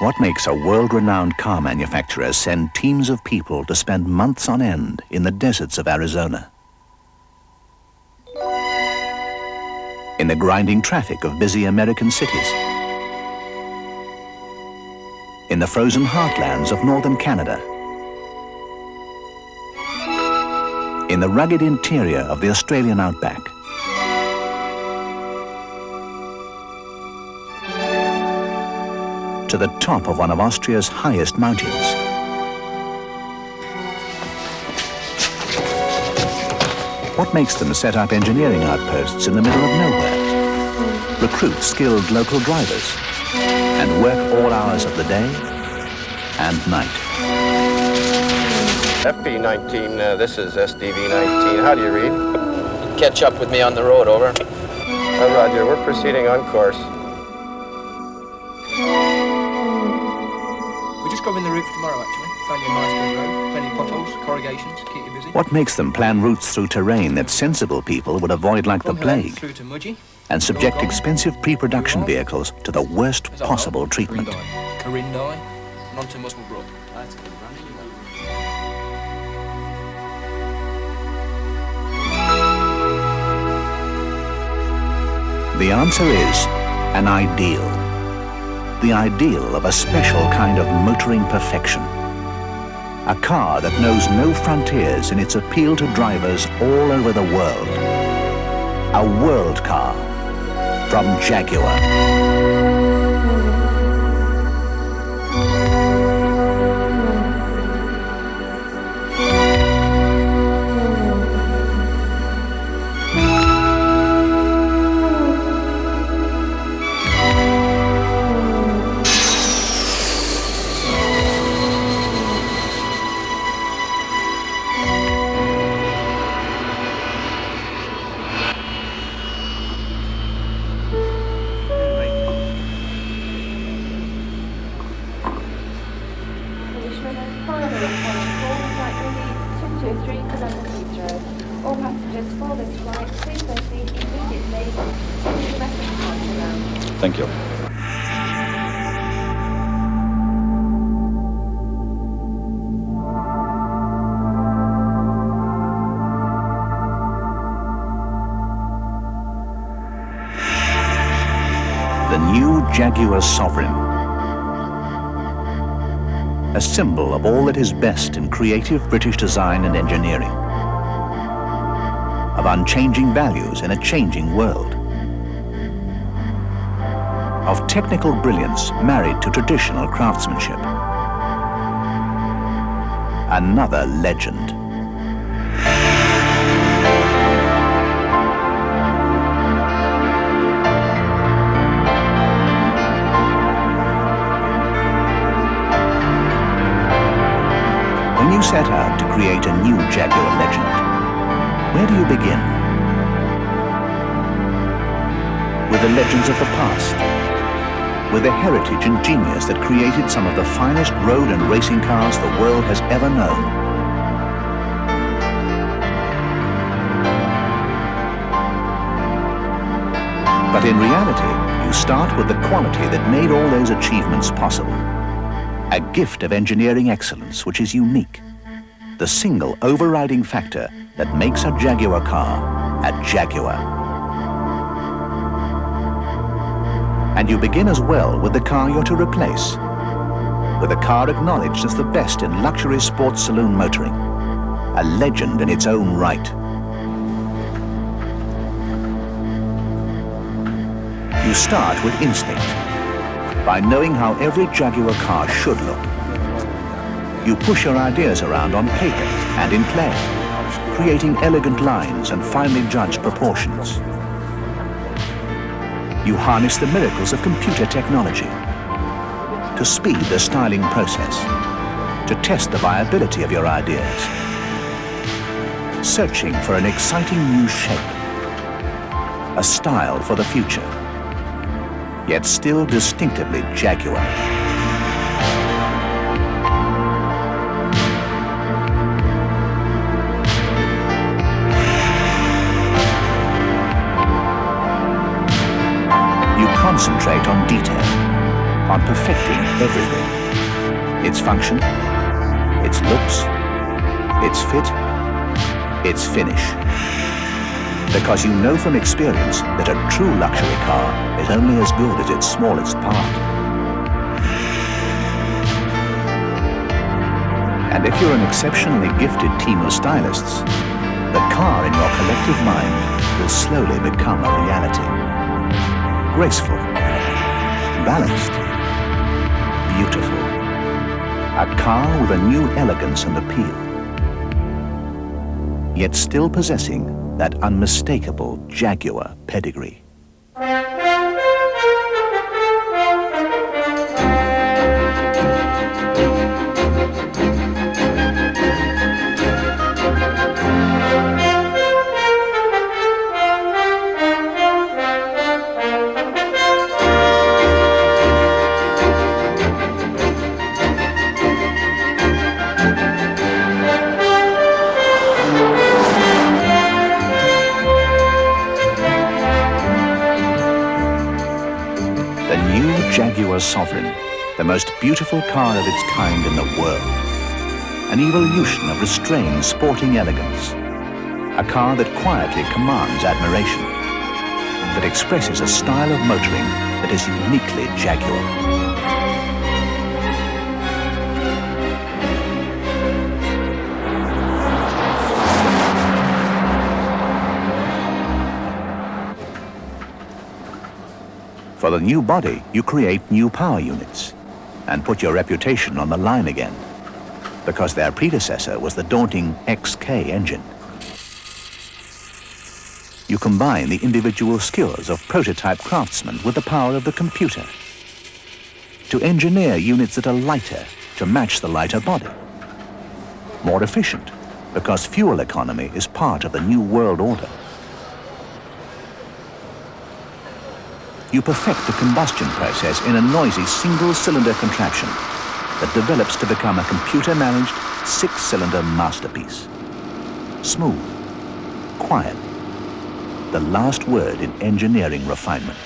What makes a world-renowned car manufacturer send teams of people to spend months on end in the deserts of Arizona? In the grinding traffic of busy American cities? In the frozen heartlands of northern Canada? In the rugged interior of the Australian outback? To the top of one of Austria's highest mountains? What makes them set up engineering outposts in the middle of nowhere, recruit skilled local drivers, and work all hours of the day and night? FP19, this is SDV19. How do you read? Catch up with me on the road, over. Roger, we're proceeding on course. We're just going the route for tomorrow, actually. Found you a nice good road, plenty of potholes, corrugations, keep you busy. What makes them plan routes through terrain that sensible people would avoid like the plague, through to Mudgee, and subject expensive pre-production vehicles to the worst possible treatment? Corindai, and on to Muswellbrook. The answer is an ideal. The ideal of a special kind of motoring perfection. A car that knows no frontiers in its appeal to drivers all over the world. A world car from Jaguar. All passengers for this flight, please proceed immediately to the reference lounge. Thank you. The new Jaguar Sovereign. A symbol of all that is best in creative British design and engineering. Of unchanging values in a changing world. Of technical brilliance married to traditional craftsmanship. Another legend. When you set out to create a new Jaguar legend, where do you begin? With the legends of the past, with the heritage and genius that created some of the finest road and racing cars the world has ever known. But in reality, you start with the quality that made all those achievements possible. A gift of engineering excellence which is unique. The single overriding factor that makes a Jaguar car a Jaguar. And you begin as well with the car you're to replace. With a car acknowledged as the best in luxury sports saloon motoring. A legend in its own right. You start with instinct, by knowing how every Jaguar car should look. You push your ideas around on paper and in play, creating elegant lines and finely judged proportions. You harness the miracles of computer technology to speed the styling process, to test the viability of your ideas, searching for an exciting new shape, a style for the future, yet still distinctively Jaguar. Concentrate on detail, on perfecting everything. Its function, its looks, its fit, its finish. Because you know from experience that a true luxury car is only as good as its smallest part. And if you're an exceptionally gifted team of stylists, the car in your collective mind will slowly become a reality. Graceful, balanced, beautiful. A car with a new elegance and appeal, yet still possessing that unmistakable Jaguar pedigree. Jaguar Sovereign, the most beautiful car of its kind in the world. An evolution of restrained sporting elegance. A car that quietly commands admiration, that expresses a style of motoring that is uniquely Jaguar. For the new body, you create new power units and put your reputation on the line again, because their predecessor was the daunting XK engine. You combine the individual skills of prototype craftsmen with the power of the computer to engineer units that are lighter to match the lighter body. More efficient, because fuel economy is part of the new world order. You perfect the combustion process in a noisy single-cylinder contraption that develops to become a computer-managed six-cylinder masterpiece. Smooth, quiet, the last word in engineering refinement.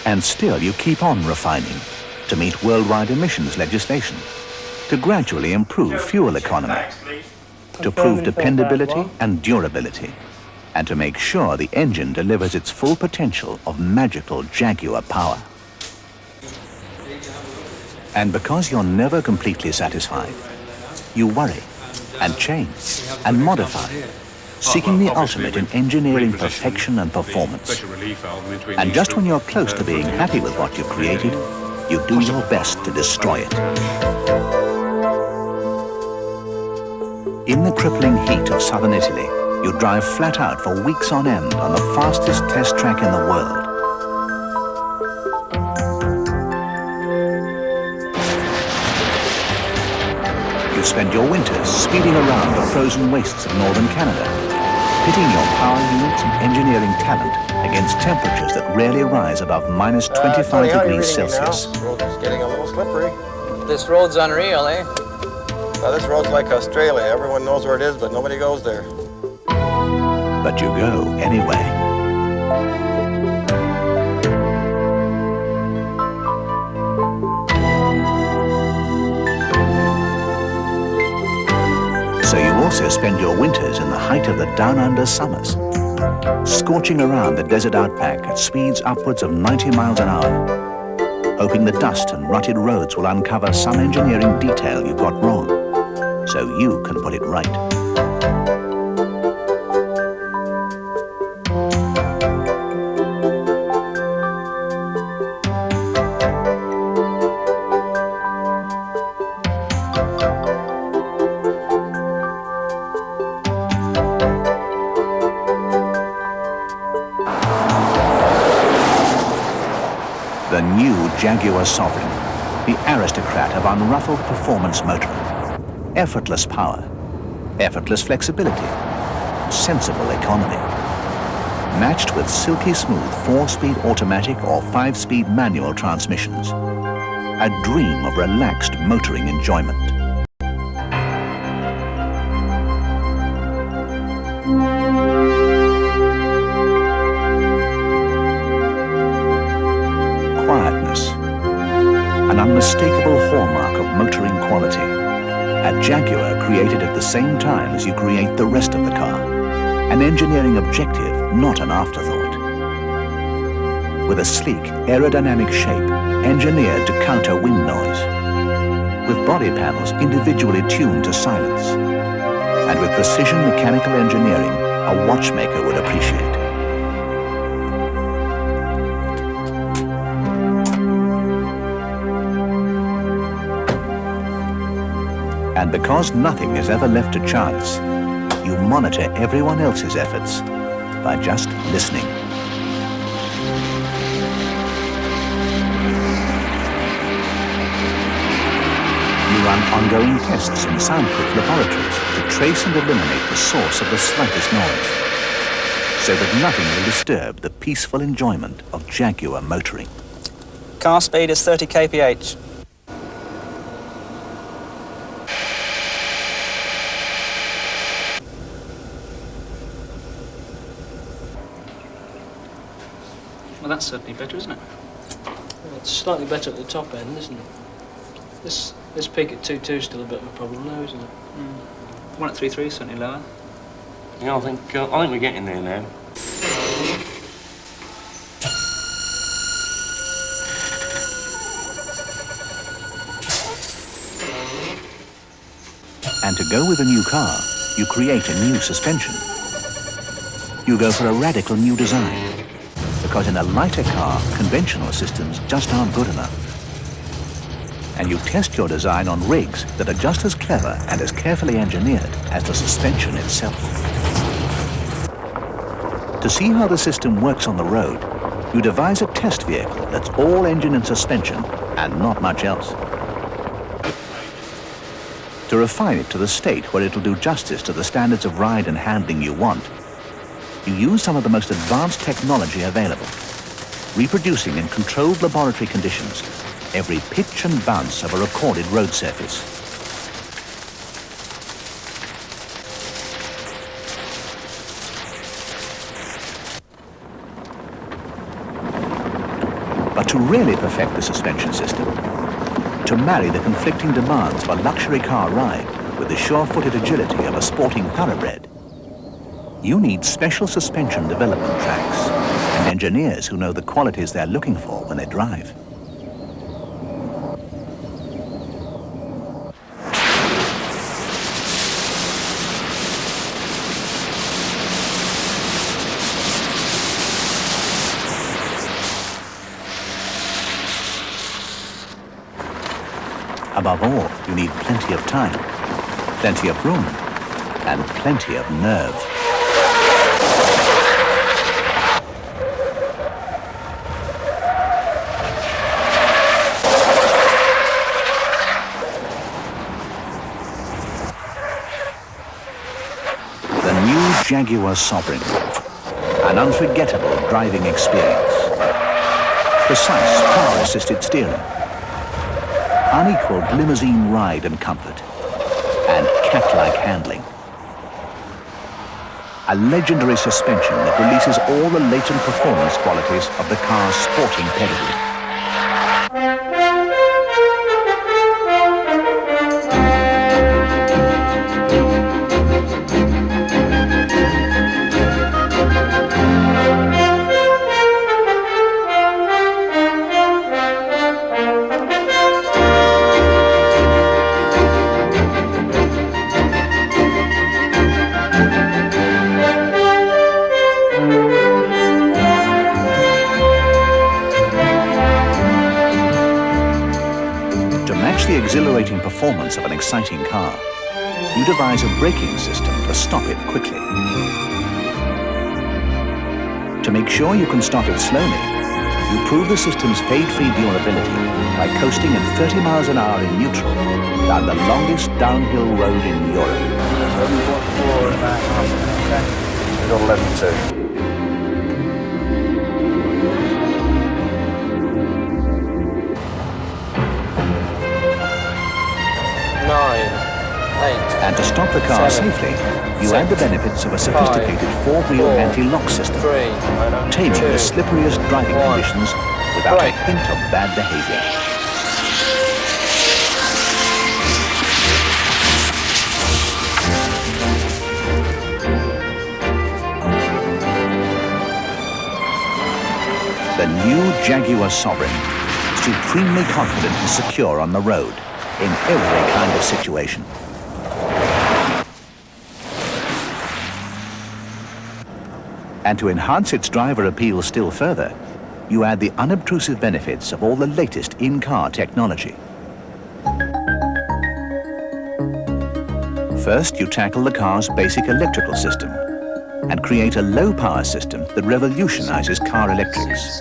And still you keep on refining to meet worldwide emissions legislation, to gradually improve fuel economy, to prove dependability and durability, and to make sure the engine delivers its full potential of magical Jaguar power. And because you're never completely satisfied, you worry and change and modify, seeking the ultimate in engineering perfection and performance. And just when you're close to being happy with what you've created, you do your best to destroy it. In the crippling heat of southern Italy, you drive flat out for weeks on end on the fastest test track in the world. You spend your winters speeding around the frozen wastes of northern Canada, pitting your power units and engineering talent against temperatures that rarely rise above minus 25 degrees Celsius. This road is getting a little slippery. This road's unreal, eh? This road's like Australia. Everyone knows where it is, but nobody goes there. But you go anyway. So you also spend your winters in the height of the down-under summers, scorching around the desert outback at speeds upwards of 90 miles an hour, hoping the dust and rutted roads will uncover some engineering detail you got wrong, so you can put it right. The new Jaguar Sovereign, the aristocrat of unruffled performance motoring. Effortless power, effortless flexibility, sensible economy. Matched with silky smooth 4-speed automatic or 5-speed manual transmissions. A dream of relaxed motoring enjoyment. quality. A Jaguar created at the same time as you create the rest of the car. An engineering objective, not an afterthought. With a sleek, aerodynamic shape, engineered to counter wind noise. With body panels individually tuned to silence. And with precision mechanical engineering a watchmaker would appreciate. And because nothing is ever left to chance, you monitor everyone else's efforts by just listening. You run ongoing tests in soundproof laboratories to trace and eliminate the source of the slightest noise, so that nothing will disturb the peaceful enjoyment of Jaguar motoring. Car speed is 30 kph. Well, that's certainly better, isn't it? Well, it's slightly better at the top end, isn't it? This peak at 2.2 is still a bit of a problem though, isn't it? One at 3.3 is certainly lower. Yeah, I think we're getting there now. And to go with a new car, you create a new suspension. You go for a radical new design, because in a lighter car, conventional systems just aren't good enough. And you test your design on rigs that are just as clever and as carefully engineered as the suspension itself. To see how the system works on the road, you devise a test vehicle that's all engine and suspension and not much else. To refine it to the state where it'll do justice to the standards of ride and handling you want, you use some of the most advanced technology available, reproducing in controlled laboratory conditions every pitch and bounce of a recorded road surface. But to really perfect the suspension system, to marry the conflicting demands of a luxury car ride with the sure-footed agility of a sporting thoroughbred, you need special suspension development tracks and engineers who know the qualities they're looking for when they drive. Above all, you need plenty of time, plenty of room, and plenty of nerve. The new Jaguar Sovereign, an unforgettable driving experience. Precise, power-assisted steering, unequaled limousine ride and comfort, and cat-like handling. A legendary suspension that releases all the latent performance qualities of the car's sporting pedigree. The exhilarating performance of an exciting car, you devise a braking system to stop it quickly. To make sure you can stop it slowly, you prove the system's fade-free durability by coasting at 30 miles an hour in neutral down the longest downhill road in Europe. We got 11.2. And to stop the car safely, you add the benefits of a sophisticated four-wheel anti-lock system, taming the slipperiest driving conditions without a hint of bad behavior. The new Jaguar Sovereign, supremely confident and secure on the road in every kind of situation. And to enhance its driver appeal still further, you add the unobtrusive benefits of all the latest in-car technology. First, you tackle the car's basic electrical system and create a low-power system that revolutionizes car electrics.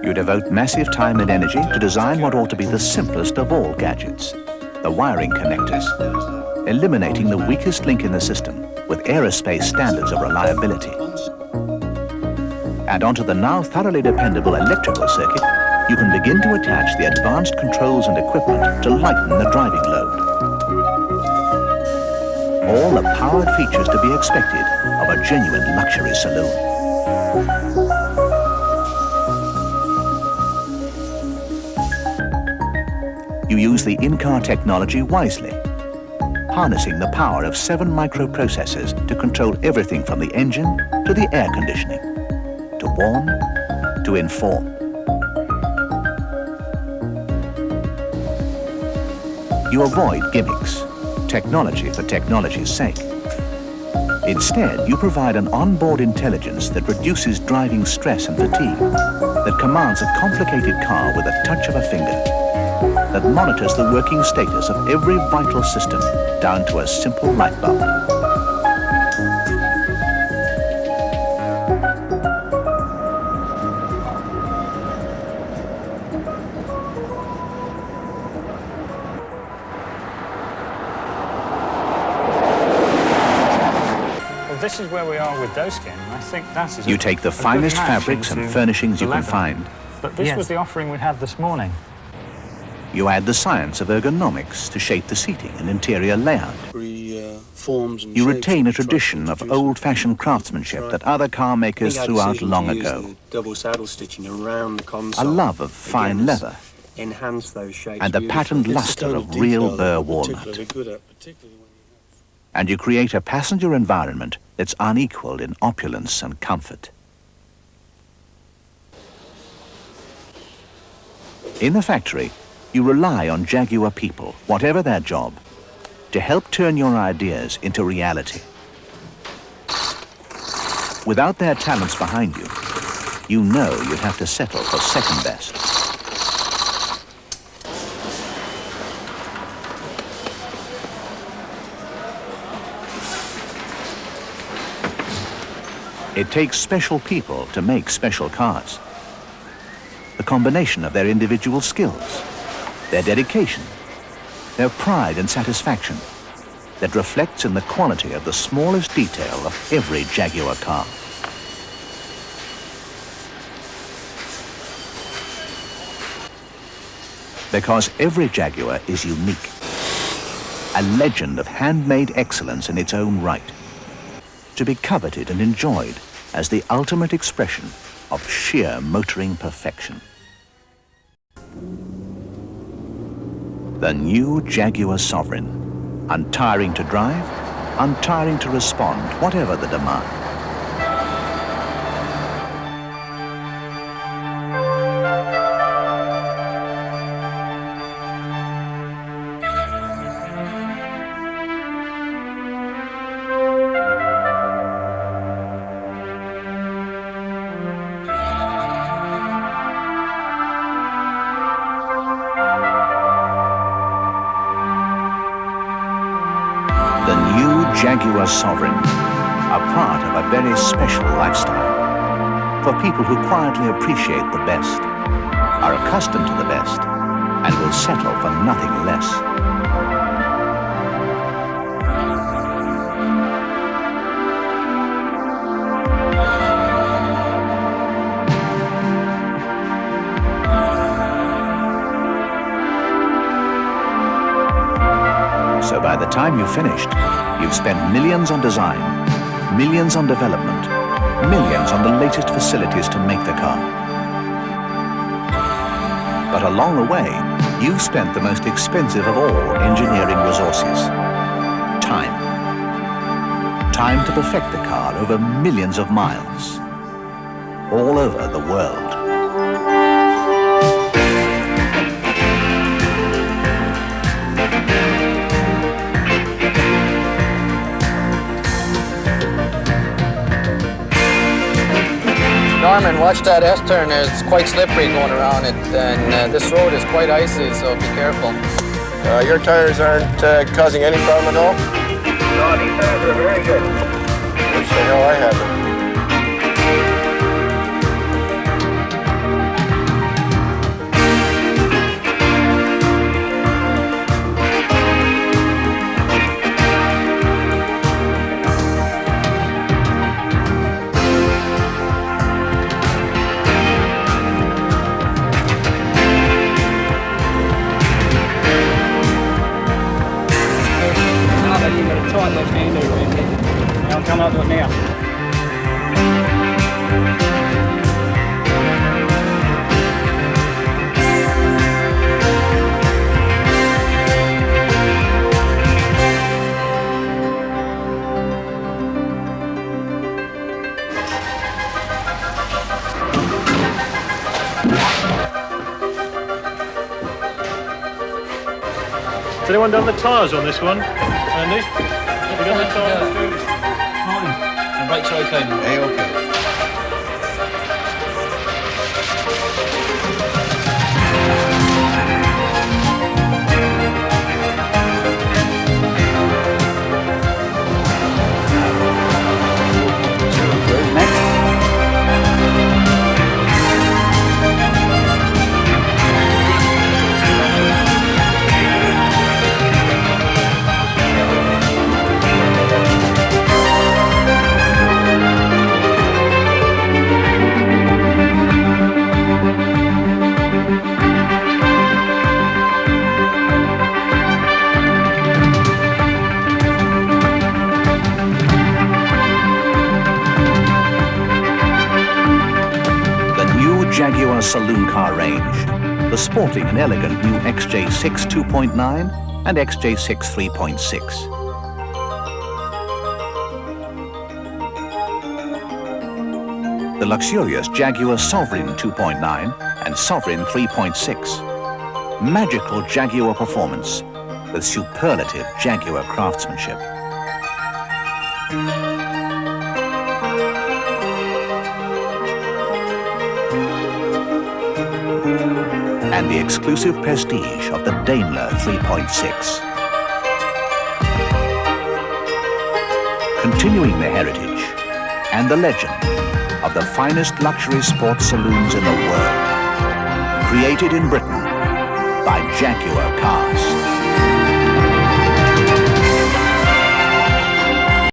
You devote massive time and energy to design what ought to be the simplest of all gadgets, the wiring connectors, eliminating the weakest link in the system with aerospace standards of reliability. And onto the now thoroughly dependable electrical circuit, you can begin to attach the advanced controls and equipment to lighten the driving load. All the powered features to be expected of a genuine luxury saloon. You use the in-car technology wisely, harnessing the power of 7 microprocessors to control everything from the engine to the air conditioning, to warn, to inform. You avoid gimmicks, technology for technology's sake. Instead, you provide an onboard intelligence that reduces driving stress and fatigue, that commands a complicated car with a touch of a finger, that monitors the working status of every vital system down to a simple light bulb. This is where we are with doeskin. I think that is. You take the finest fabrics and furnishings you can find. But this was the offering we had this morning. You add the science of ergonomics to shape the seating and interior layout. You retain a tradition of old-fashioned craftsmanship that other car makers threw out long ago. Double saddle stitching around the console. A love of fine leather. Enhance those shapes. And the patterned luster of real burr walnut. And you create a passenger environment that's unequaled in opulence and comfort. In the factory, you rely on Jaguar people, whatever their job, to help turn your ideas into reality. Without their talents behind you, you know you'd have to settle for second best. It takes special people to make special cars. The combination of their individual skills, their dedication, their pride and satisfaction that reflects in the quality of the smallest detail of every Jaguar car. Because every Jaguar is unique, a legend of handmade excellence in its own right, to be coveted and enjoyed as the ultimate expression of sheer motoring perfection. The new Jaguar Sovereign, untiring to drive, untiring to respond, whatever the demand. The new Jaguar Sovereign, a part of a very special lifestyle for people who quietly appreciate the best, are accustomed to the best, and will settle for nothing less. So by the time you've finished, you've spent millions on design, millions on development, millions on the latest facilities to make the car. But along the way, you've spent the most expensive of all engineering resources: time. Time to perfect the car over millions of miles. all over the world. Norman, watch that S-turn. It's quite slippery going around it, and this road is quite icy, so be careful. Your tires aren't causing any problem at all? No, these tires are very good. Wish the hell I had them. Tighten those handles a bit. I'll come up with it now. Has anyone done the tyres on this one, Andy? Have you done the tyres? Fine. And brakes are okay now. A-okay. Jaguar saloon car range, the sporting and elegant new XJ6 2.9 and XJ6 3.6. The luxurious Jaguar Sovereign 2.9 and Sovereign 3.6. Magical Jaguar performance with superlative Jaguar craftsmanship. And the exclusive prestige of the Daimler 3.6. Continuing the heritage and the legend of the finest luxury sports saloons in the world. Created in Britain by Jaguar Cars.